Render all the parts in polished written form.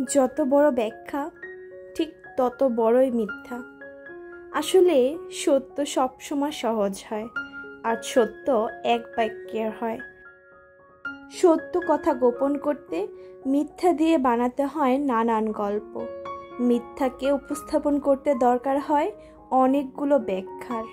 যত বড় ব্যাখ্যা ঠিক তত বড়ই মিথ্যা। আসলে সত্য সবসময় সহজ হয়, আর সত্য এক বাক্যের হয়। সত্য কথা গোপন করতে মিথ্যা দিয়ে বানাতে হয় নানান গল্প। মিথ্যাকে উপস্থাপন করতে দরকার হয় অনেকগুলো ব্যাখ্যার।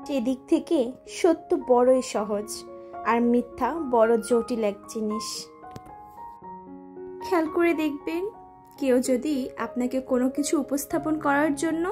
সেদিক থেকে সত্য বড়ই সহজ, আর মিথ্যা বড় জটিল এক জিনিস। খেয়াল করে দেখবেন, কেউ যদি আপনাকে কোনো কিছু উপস্থাপন করার জন্য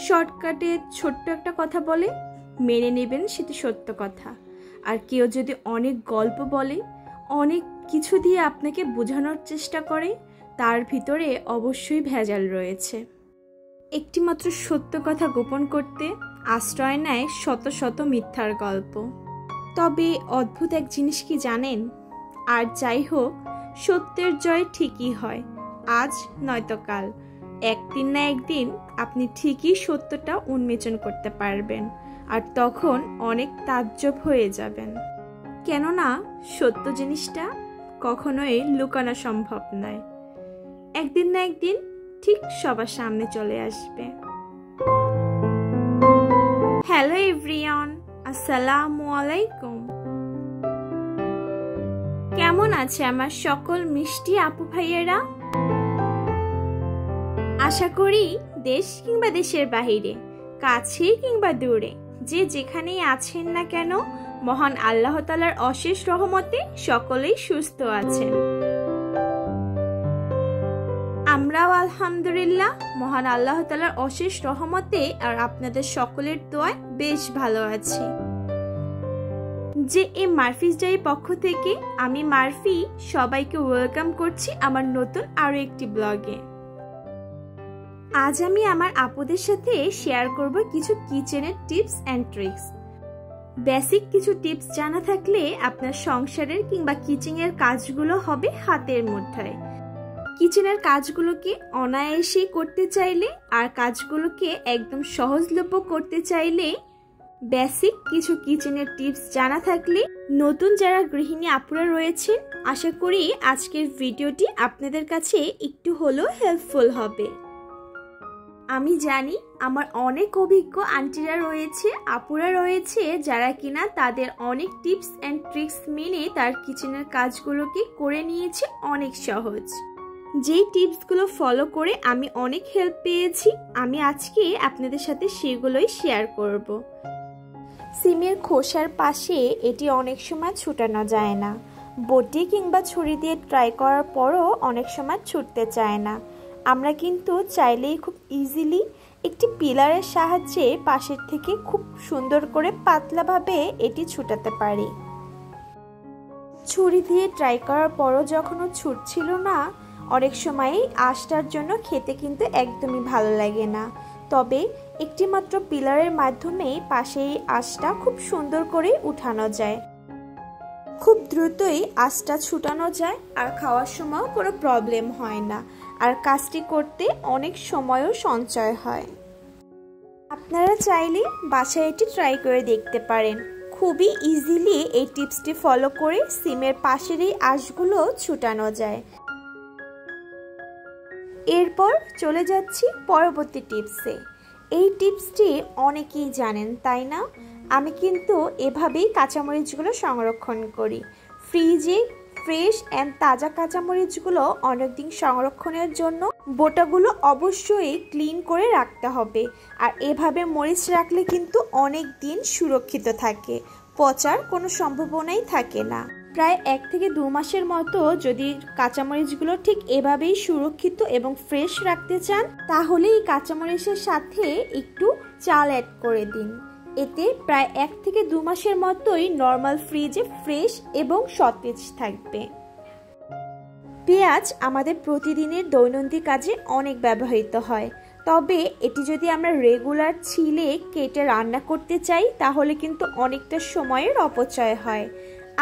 শর্টকাটে ছোট্ট একটা কথা বলে, মেনে নেবেন সেটি সত্য কথা। আর কেউ যদি অনেক গল্প বলে, অনেক কিছু দিয়ে আপনাকে বোঝানোর চেষ্টা করে, তার ভিতরে অবশ্যই ভেজাল রয়েছে। একটিমাত্র সত্য কথা গোপন করতে আশ্রয় নেয় শত শত মিথ্যার গল্প। তবে অদ্ভুত এক জিনিস কি জানেন? আর যাই হোক, সত্যের জয় ঠিকই হয়, আজ নয়তো কাল। একদিন না একদিন আপনি ঠিকই সত্যটা উন্মোচন করতে পারবেন, আর তখন অনেক তাজ্জব হয়ে যাবেন। কেননা সত্য জিনিসটা কখনোই লুকানো সম্ভব নয়। একদিন না একদিন ঠিক সবার সামনে চলে আসবে। হ্যালো এভরিওয়ান, আসসালামু আলাইকুম। কেমন আছে আমার সকল মিষ্টি আপু ভাইয়েরা? আশা করি দেশ কিংবা দেশের বাহিরে, কাছে কিংবা দূরে, যে যেখানেই আছেন না কেন, মহান আল্লাহ তাআলার অশেষ রহমতে সকলেই সুস্থ আছেন। আমরাও আলহামদুলিল্লাহ মহান আল্লাহ তাআলার অশেষ রহমতে আর আপনাদের সকলের দোয়ায় বেশ ভালো আছি। যে এ মারফিস ডায়ের পক্ষ থেকে আমি মারফি সবাইকে ওয়েলকাম করছি আমার নতুন আরো একটি ব্লগে। আজ আমি আমার আপুদের সাথে শেয়ার করব কিছু কিচেনের টিপস অ্যান্ড ট্রিক্স। বেসিক কিছু টিপস জানা থাকলে আপনার সংসারের কিংবা কিচেনের কাজগুলো হবে হাতের মুঠোয়। কিচেনের কাজগুলোকে অনায়াসে করতে চাইলে আর কাজগুলোকে একদম সহজলভ্য করতে চাইলে বেসিক কিছু কিচেনের টিপস জানা থাকলে নতুন যারা গৃহিণী আপুরা রয়েছেন, আশা করি আজকের ভিডিওটি আপনাদের কাছে একটু হলেও হেল্পফুল হবে। আমি জানি আমার অনেক অভিজ্ঞ আন্টিরা রয়েছে, আপুরা রয়েছে, যারা কিনা তাদের অনেক টিপস অ্যান্ড ট্রিক্স মেনে তার কিচেনের কাজগুলোকে করে নিয়েছে অনেক সহজ। যেই টিপসগুলো ফলো করে আমি অনেক হেল্প পেয়েছি, আমি আজকে আপনাদের সাথে সেগুলোই শেয়ার করব। সিমের খোসার পাশে এটি অনেক সময় ছুটানো যায় না। বটি কিংবা ছুরি দিয়ে ট্রাই করার পরও অনেক সময় ছুটতে চায় না। আমরা কিন্তু চাইলেই খুব ইজিলি একটি পিলারের সাহায্যে পাশের থেকে খুব সুন্দর করে পাতলাভাবে এটি ছুটাতে পারি। ছুরি দিয়ে ট্রাই করার পরও যখন ও ছুটছিল না, অনেক সময় আঁশটার জন্য খেতে কিন্তু একদমই ভালো লাগে না। তবে একটি মাত্র পিলারের মাধ্যমে পাশে আঁশটা খুব সুন্দর করে উঠানো যায়। খুব দ্রুতই আঁশটা ছুটানো যায়, আর খাওয়ার সময়ও কোনো প্রবলেম হয় না, আর কাজটি করতে অনেক সময়ও সঞ্চয় হয়। আপনারা চাইলে বাসায় এটি ট্রাই করে দেখতে পারেন। খুবই ইজিলি এই টিপসটি ফলো করে সিমের পাশের এই আঁশগুলো ছুটানো যায়। এরপর চলে যাচ্ছি পরবর্তী টিপসে। এই টিপসটি অনেকেই জানেন, তাই না? আমি কিন্তু এভাবেই কাঁচামরিচগুলো সংরক্ষণ করি। ফ্রিজে ফ্রেশ অ্যান্ড তাজা কাঁচামরিচগুলো অনেকদিন সংরক্ষণের জন্য বোটাগুলো অবশ্যই ক্লিন করে রাখতে হবে। আর এভাবে মরিচ রাখলে কিন্তু অনেক দিন সুরক্ষিত থাকে, পচার কোনো সম্ভাবনাই থাকে না। প্রায় 1 থেকে 2 মাসের মতো যদি কাঁচামরিচগুলো ঠিক এভাবেই সুরক্ষিত এবং ফ্রেশ রাখতে চান, তাহলে এই কাঁচামরিচের সাথে একটু চাল অ্যাড করে দিন। এতে প্রায় 1 থেকে 2 মাসের মতোই নর্মাল ফ্রিজে ফ্রেশ এবং সতেজ থাকবে। পেঁয়াজ আমাদের প্রতিদিনের দৈনন্দিন কাজে অনেক ব্যবহৃত হয়, তবে এটি যদি আমরা রেগুলার ছিলে কেটে রান্না করতে চাই, তাহলে কিন্তু অনেকটা সময়ের অপচয় হয়।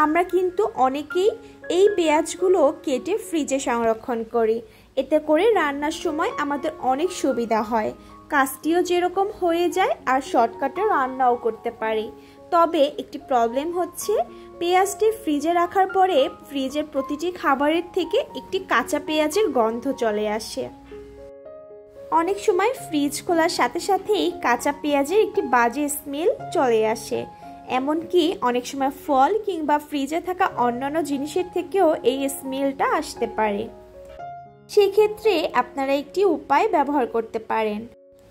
আমরা কিন্তু অনেকেই এই পেঁয়াজগুলো কেটে ফ্রিজে সংরক্ষণ করি। এতে করে রান্নার সময় আমাদের অনেক সুবিধা হয়, কাজটিও যেরকম হয়ে যায় আর শর্টকাটে রান্নাও করতে পারি। তবে একটি প্রবলেম হচ্ছে, পেঁয়াজটি ফ্রিজে রাখার পরে ফ্রিজের প্রতিটি খাবারের থেকে একটি কাঁচা পেঁয়াজের গন্ধ চলে আসে। অনেক সময় ফ্রিজ খোলার সাথে সাথেই কাঁচা পেঁয়াজের একটি বাজে স্মেল চলে আসে। এমনকি অনেক সময় ফল কিংবা ফ্রিজে থাকা অন্যান্য জিনিসের থেকেও এই স্মেলটা আসতে পারে। সেক্ষেত্রে আপনারা একটি উপায় ব্যবহার করতে পারেন।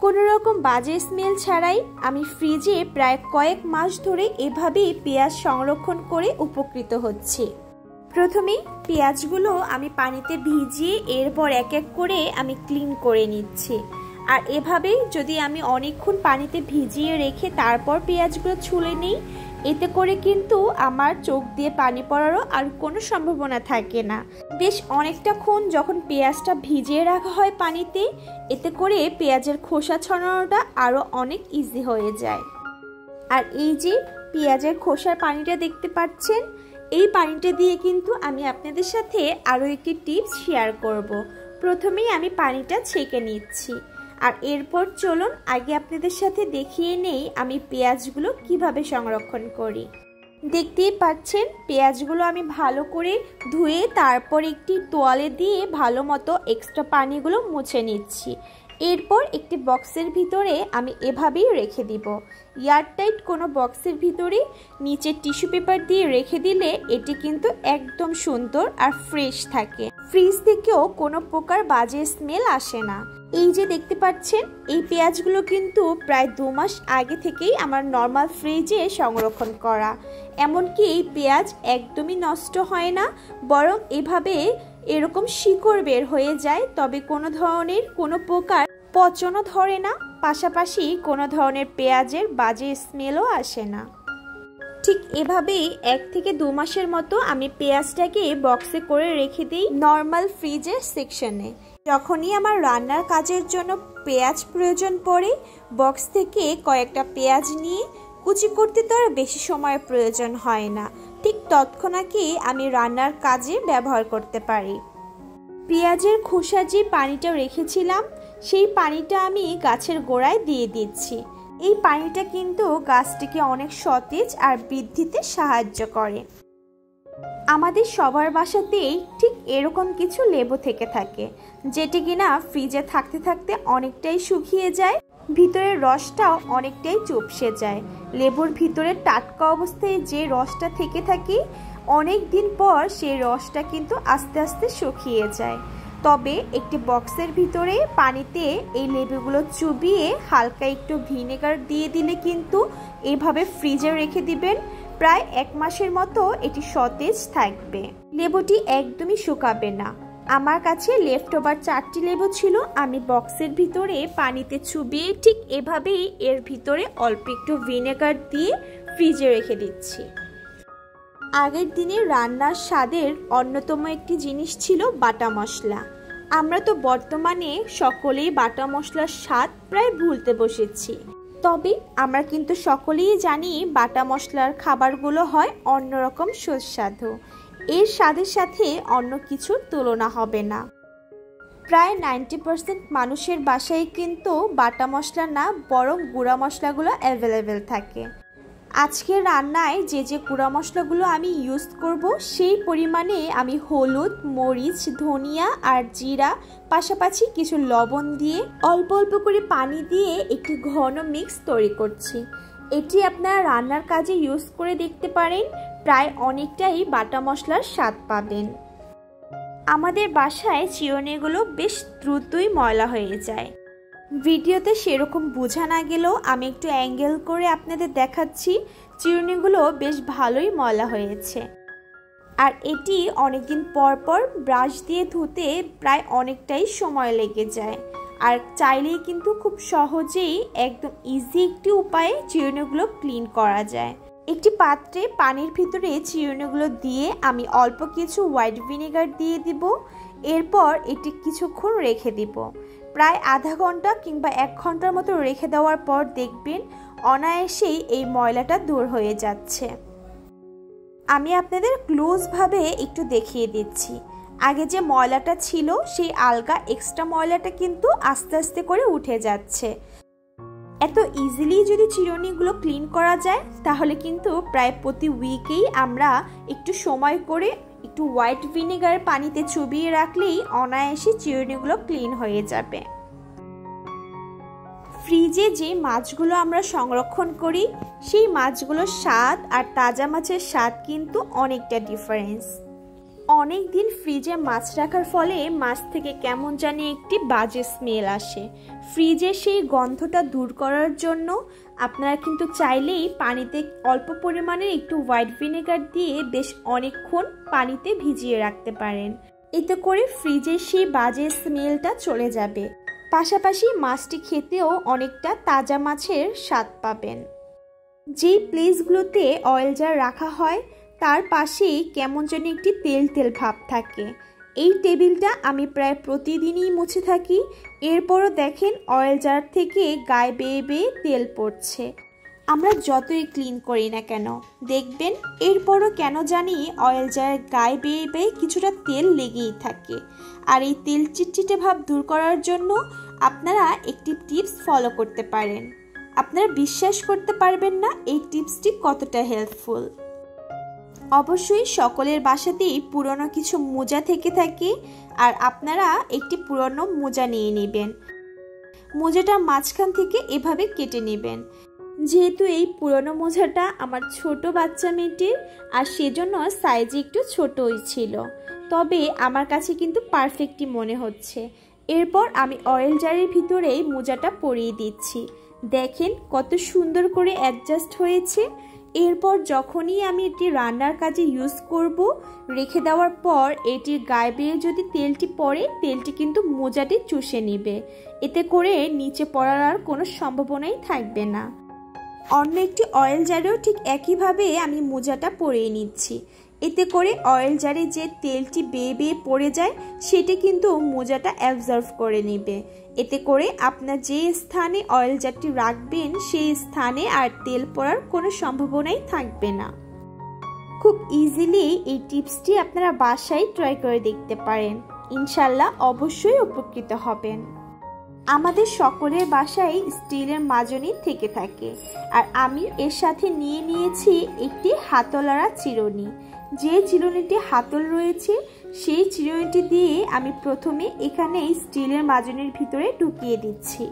কোনো রকম বাজে স্মেল ছাড়াই আমি ফ্রিজে প্রায় কয়েক মাস ধরে এভাবেই পেঁয়াজ সংরক্ষণ করে উপকৃত হচ্ছি। প্রথমে পেঁয়াজগুলো আমি পানিতে ভিজিয়ে এরপর এক এক করে আমি ক্লিন করে নিচ্ছি। আর এভাবেই যদি আমি অনেকক্ষণ পানিতে ভিজিয়ে রেখে তারপর পেঁয়াজগুলো ছুলে নিই, এতে করে কিন্তু আমার চোখ দিয়ে পানি পড়ারও আর কোনো সম্ভাবনা থাকে না। বেশ অনেকটাক্ষণ যখন পেঁয়াজটা ভিজিয়ে রাখা হয় পানিতে, এতে করে পেঁয়াজের খোসা ছড়ানোটা আরও অনেক ইজি হয়ে যায়। আর এই যে পেঁয়াজের খোসার পানিটা দেখতে পাচ্ছেন, এই পানিটা দিয়ে কিন্তু আমি আপনাদের সাথে আরও একটি টিপস শেয়ার করব। প্রথমেই আমি পানিটা ছেঁকে নিচ্ছি, আর এরপর চলুন আগে আপনাদের সাথে দেখিয়ে নেই আমি পেঁয়াজগুলো কিভাবে সংরক্ষণ করি। দেখতেই পাচ্ছেন পেঁয়াজগুলো আমি ভালো করে ধুয়ে তারপর একটি তোয়ালে দিয়ে ভালো মতো এক্সট্রা পানিগুলো মুছে নিচ্ছি। এরপর একটি বক্সের ভিতরে আমি এভাবেই রেখে দিব। এয়ারটাইট কোনো বক্সের ভিতরে নিচে টিস্যু পেপার দিয়ে রেখে দিলে এটি কিন্তু একদম সুন্দর আর ফ্রেশ থাকে। ফ্রিজ থেকেও কোনো প্রকার বাজে স্মেল আসে না। এই যে দেখতে পাচ্ছেন, এই পেঁয়াজগুলো কিন্তু প্রায় 2 মাস আগে থেকেই আমার নর্মাল ফ্রিজে সংরক্ষণ করা। এমনকি এই পেঁয়াজ একদমই নষ্ট হয় না, বরং এভাবে এরকম শিকড় বের হয়ে যায়, তবে কোনো ধরনের কোনো প্রকার পচনও ধরে না, পাশাপাশি কোনো ধরনের পেঁয়াজের বাজে স্মেলও আসে না। ঠিক এভাবেই 1 থেকে 2 মাসের মতো আমি পেঁয়াজটাকে বক্সে করে রেখে দিই নর্মাল ফ্রিজের সেকশনে। যখনই আমার রান্নার কাজের জন্য পেঁয়াজ প্রয়োজন পড়ে, বক্স থেকে কয়েকটা পেঁয়াজ নিয়ে কুচি করতে তো আর বেশি সময়ের প্রয়োজন হয় না, ঠিক তৎক্ষণাৎই আমি রান্নার কাজে ব্যবহার করতে পারি। পেঁয়াজের খোসা যে পানিটা রেখেছিলাম, সেই পানিটা আমি গাছের গোড়ায় দিয়ে দিচ্ছি। এই পানিটা কিন্তু গাছটিকে অনেক সতেজ আর বৃদ্ধিতে সাহায্য করে। আমাদের সবার বাসাতেই ঠিক এরকম কিছু লেবু থেকে থাকে, যেটি কিনা ফ্রিজে থাকতে থাকতে অনেকটাই শুকিয়ে যায়, ভিতরের রসটাও অনেকটাই চুপসে যায়। লেবুর ভিতরে টাটকা অবস্থায় যে রসটা থেকে থাকে, অনেক দিন পর সেই রসটা কিন্তু আস্তে আস্তে শুকিয়ে যায়। তবে একটি বক্সের ভিতরে পানিতে এই লেবুগুলো চুবিয়ে হালকা একটু ভিনেগার দিয়ে দিলে কিন্তু এভাবে ফ্রিজে রেখে দিবেন, প্রায় 1 মাসের মতো এটি সতেজ থাকবে। লেবুটি একদমই শুকাবে না। আমার কাছে লেফট ওভার 4টি লেবু ছিল, আমি বক্সের ভিতরে পানিতে চুবিয়ে ঠিক এভাবেই এর ভিতরে অল্প একটু ভিনেগার দিয়ে ফ্রিজে রেখে দিচ্ছি। আগের দিনে রান্নার স্বাদের অন্যতম একটি জিনিস ছিল বাটা মশলা। আমরা তো বর্তমানে সকলেই বাটা মশলার স্বাদ প্রায় ভুলতে বসেছি, তবে আমরা কিন্তু সকলেই জানি বাটা মশলার খাবারগুলো হয় অন্যরকম সুস্বাদু। এর স্বাদের সাথে অন্য কিছুর তুলনা হবে না। প্রায় 90% মানুষের বাসায় কিন্তু বাটা মশলা না, বরং গুঁড়া মশলাগুলো অ্যাভেলেবেল থাকে। আজকের রান্নায় যে যে গুঁড়া মশলাগুলো আমি ইউজ করব, সেই পরিমাণে আমি হলুদ, মরিচ, ধনিয়া আর জিরা, পাশাপাশি কিছু লবণ দিয়ে অল্প অল্প করে পানি দিয়ে একটি ঘন মিক্স তৈরি করছি। এটি আপনারা রান্নার কাজে ইউজ করে দেখতে পারেন, প্রায় অনেকটাই বাটা মশলার স্বাদ পাবেন। আমাদের বাসায় চিরুনিগুলো বেশ দ্রুতই ময়লা হয়ে যায়। ভিডিওতে সেরকম বোঝা না গেলেও আমি একটু অ্যাঙ্গেল করে আপনাদের দেখাচ্ছি, চিরুনিগুলো বেশ ভালোই ময়লা হয়েছে। আর এটি অনেকদিন পর পর ব্রাশ দিয়ে ধুতে প্রায় অনেকটাই সময় লেগে যায়। আর চাইলেই কিন্তু খুব সহজেই একদম ইজি একটি উপায়ে চিরুনিগুলো ক্লিন করা যায়। একটি পাত্রে পানির ভিতরে চিরুনিগুলো দিয়ে আমি অল্প কিছু হোয়াইট ভিনেগার দিয়ে দিব। এরপর এটি কিছুক্ষণ রেখে দিব, প্রায় আধা ঘন্টা কিংবা 1 ঘন্টার মতো রেখে দেওয়ার পর দেখবেন অনায়াসেই এই ময়লাটা দূর হয়ে যাচ্ছে। আমি আপনাদের ক্লোজভাবে একটু দেখিয়ে দিচ্ছি। আগে যে ময়লাটা ছিল, সেই আলগা এক্সট্রা ময়লাটা কিন্তু আস্তে আস্তে করে উঠে যাচ্ছে। এত ইজিলি যদি চিরুনিগুলো ক্লিন করা যায় তাহলে কিন্তু প্রায় প্রতি উইকেই আমরা একটু সময় করে একটু হোয়াইট ভিনেগার পানিতে চুবিয়ে রাখলেই অনায়াসে চিরুনিগুলো ক্লিন হয়ে যাবে। ফ্রিজে যে মাছগুলো আমরা সংরক্ষণ করি সেই মাছগুলোর স্বাদ আর তাজা মাছের স্বাদ কিন্তু অনেকটা ডিফারেন্স। অনেক দিন ফ্রিজে মাছ রাখার ফলে মাছ থেকে কেমন জানি একটি বাজে স্মেল আসে। ফ্রিজে সেই গন্ধটা দূর করার জন্য আপনারা কিন্তু চাইলেই পানিতে অল্প পরিমাণের একটু হোয়াইট ভিনেগার দিয়ে বেশ অনেকক্ষণ পানিতে ভিজিয়ে রাখতে পারেন। এতে করে ফ্রিজের সেই বাজে স্মেলটা চলে যাবে, পাশাপাশি মাছটি খেতেও অনেকটা তাজা মাছের স্বাদ পাবেন। যেই প্লেসগুলোতে অয়েল জার রাখা হয় তার পাশেই কেমন যেন একটি তেল তেল ভাব থাকে। এই টেবিলটা আমি প্রায় প্রতিদিনই মুছে থাকি, এরপরও দেখেন অয়েল জার থেকে গায়ে বেয়ে বেয়ে তেল পড়ছে। আমরা যতই ক্লিন করি না কেন দেখবেন এরপরও কেন জানি অয়েল জারের গায়ে বেয়ে বেয়ে কিছুটা তেল লেগেই থাকে। আর এই তেল চিটচিটে ভাব দূর করার জন্য আপনারা একটি টিপস ফলো করতে পারেন। আপনারা বিশ্বাস করতে পারবেন না এই টিপসটি কতটা হেল্পফুল। অবশ্যই সকলের বাসাতেই পুরনো কিছু মোজা থেকে থাকে, আর আপনারা একটি পুরনো মোজা নিয়ে নেবেন। মোজাটা মাঝখান থেকে এভাবে কেটে নেবেন। যেহেতু এই পুরনো মোজাটা আমার ছোট বাচ্চা মেয়েটির, আর সেজন্য সাইজে একটু ছোটই ছিল, তবে আমার কাছে কিন্তু পারফেক্টই মনে হচ্ছে। এরপর আমি অয়েল জারের ভিতরেই মোজাটা পরিয়ে দিচ্ছি। দেখেন কত সুন্দর করে অ্যাডজাস্ট হয়েছে। এরপর যখনই আমি এটি রান্নার কাজে ইউজ করব, রেখে দেওয়ার পর এটির গায়ে বেয়ে যদি তেলটি পড়ে তেলটি কিন্তু মোজাটি চুষে নেবে, এতে করে নিচে পড়ার আর কোনো সম্ভাবনাই থাকবে না। অন্য একটি অয়েল জারেও ঠিক একইভাবে আমি মোজাটা পরিয়ে নিচ্ছি। এতে করে অয়েল জারে যে তেলটি বেয়ে বেয়ে পড়ে যায় সেটি কিন্তু মোজাটা অ্যাবজর্ব করে নেবে। এতে করে আপনার যে স্থানে অয়েল জারটি রাখবেন সেই স্থানে আর তেল পড়ার কোনো সম্ভাবনাই থাকবে না। খুব ইজিলি এই টিপসটি আপনারা বাসায় ট্রাই করে দেখতে পারেন, ইনশাল্লাহ অবশ্যই উপকৃত হবেন। আমাদের সকলের বাসায় স্টিলের মাজনি থেকে থাকে, আর আমি এর সাথে নিয়ে নিয়েছি একটি হাতলওয়ালা চিরুনি। যে চিরুনিটি হাতল রয়েছে সেই চিরুনিটি দিয়ে আমি প্রথমে এখানে স্টিলের মাজনির ভিতরে ঢুকিয়ে দিচ্ছি।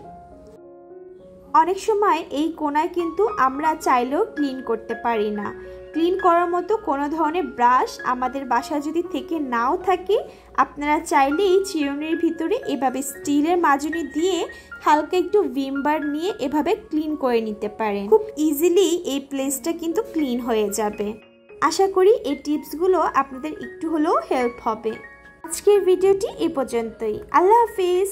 অনেক সময় এই কোণায় কিন্তু আমরা চাইলেও ক্লিন করতে পারি না। ক্লিন করার মতো কোনো ধরনের ব্রাশ আমাদের বাসায় যদি থেকে নাও থাকে, আপনারা চাইলেই চিরুনির ভিতরে এভাবে স্টিলের মাজনি দিয়ে হালকা একটু ভিম বার নিয়ে এভাবে ক্লিন করে নিতে পারেন। খুব ইজিলি এই প্লেসটা কিন্তু ক্লিন হয়ে যাবে। আশা করি এই টিপসগুলো আপনাদের একটু হলেও হেল্প হবে। আজকের ভিডিওটি এ পর্যন্তই। আল্লাহ হাফিজ।